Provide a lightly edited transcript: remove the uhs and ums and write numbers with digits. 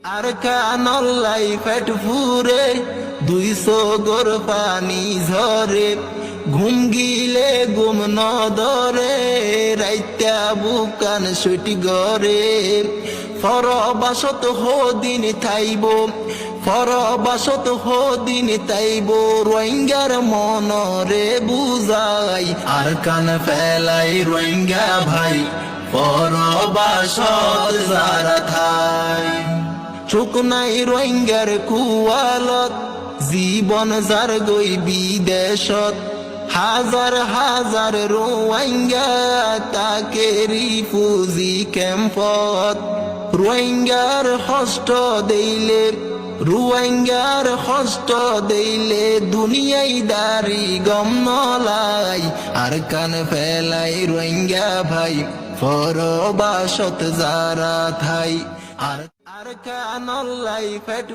আর কানল্লাই পেট ফুরে 200 গোর পানি ঝরে ঘুম গিলে ঘুম ন ধরে রাইতা বুকান সুটি গরে ফরবাসত হদিন থাইব ফরবাসত হদিন তাইব রোহিঙ্গার মনরে বুঝাই আর কান ফেলাই রোহিঙ্গা ভাই পরবাসত যারা থাই চোখ নাই রোহিঙ্গার কুয়ালত জীবন যার গই বিদেশত হাজার হাজার রোহিঙ্গা তাকে রিফিউজি ক্যাম্পত রোহিঙ্গার হস্ত দেইলে রোহিঙ্গার হস্ত দেইলে দুনিয়ায় দারি গম নলাই আর কান ফেলাই রোহিঙ্গা ভাই পরবাসত যারা থাই আর কানল্লাই পেট